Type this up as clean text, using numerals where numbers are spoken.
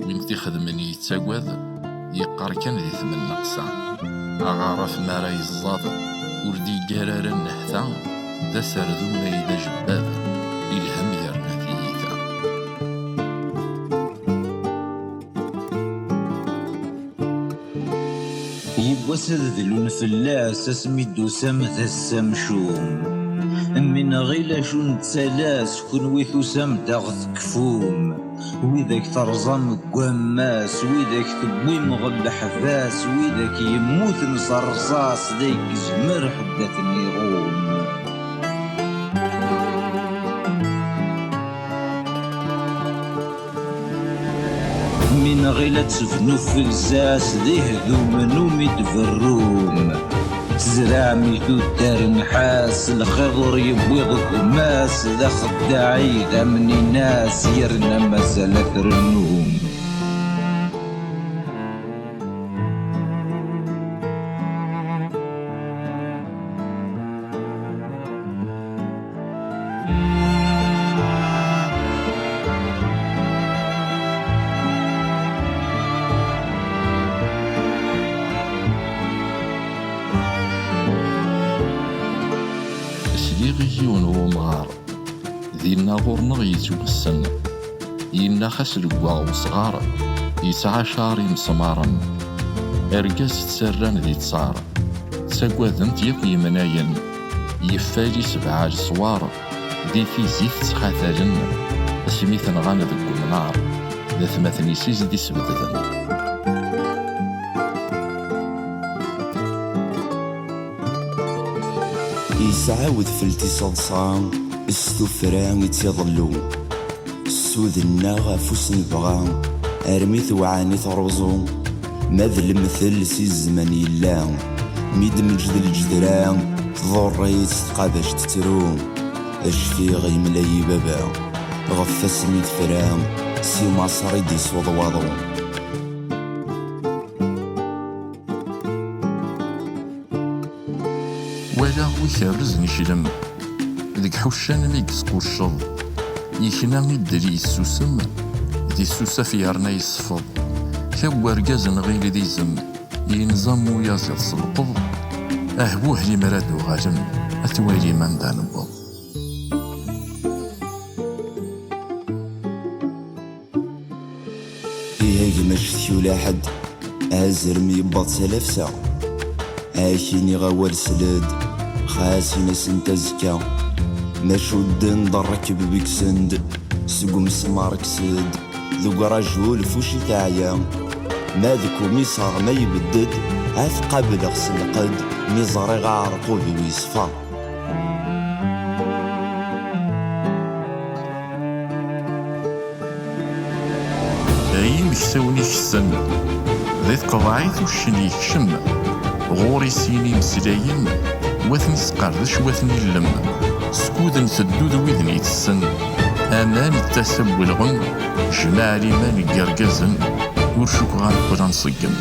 وين تخدمني يتاقوذ يقار كان ذي ثمن نقصا أغارف ما راه يزاض وردي قرار النحثا دا سردونا إذا جباد إلهم يرنا ثيثا. يبوسد ذلون فلاس اسميدو سامث السمشوم من غيلا شون تسالاس كون ويثو سام داغث كفوم ويذاك ترزم قماس ويذاك تبوي مغل حفاس ويذاك يموت نصرصاص ديك زمر حدث النيغوم من غيلا تسفنو في الزاس ذيه ذو منو ميدفروم تزرع ميثو دار نحاس الخضر يبويض خماس ذا خداعي ذا مني ناس يرنا مسألة النوم. سليغي ونغار ذينا غورنا يتوسن ينا خاس لقوا وصغار يتعاشر مسمارا ارقاس تسران ذي تصار تساقوذنت يقي مناين يفالي 7 صوار ذي في زيت تخاثلن اسميث نغانا ذك المنار ذا ثماثني سيز دي سبدذن. يسعاود فلتي صدصان السفران يتيضلو السود الناغ فوس نبغى ارميث وعاني تروزو ماذ المثل سي الزمان يلا ميد مجد الجدران ضريت تقابش تترو اشفي غي ملاي بابا غفا سميت فران سي مصري دي صوض وضو. ولا ويكرز نشلم ذيك حوشان ميكسكو الشض يكنا يدري يسوسم دي سوسا في عرنا يصفض كوا رقاز نغيل دي زم ينظم ويازيض صلقض اهبوه لي مرادو غالم اتوالي من دا نبض. هاي مشتي ولا حد ازر ميباط سلافسا عايشيني غوال سلاد خاسي ناس نتزكا مشودن ضركب بيك سند سقوم سمارك سد ذوق رجول فوشي تعيا ما ذكو ميصار ما يبدد عاث قابل غسل قد ميزاري غارقو بيصفى. اي مكسوني السن ذي قضايت وشني يكشم غوري سيني مسلاين وثني سقردش وثني اللم سكود نسدو ذويذني تسن امان التسب والغن جماع لي مالي قرقزن ورشوك غانقل نصقم.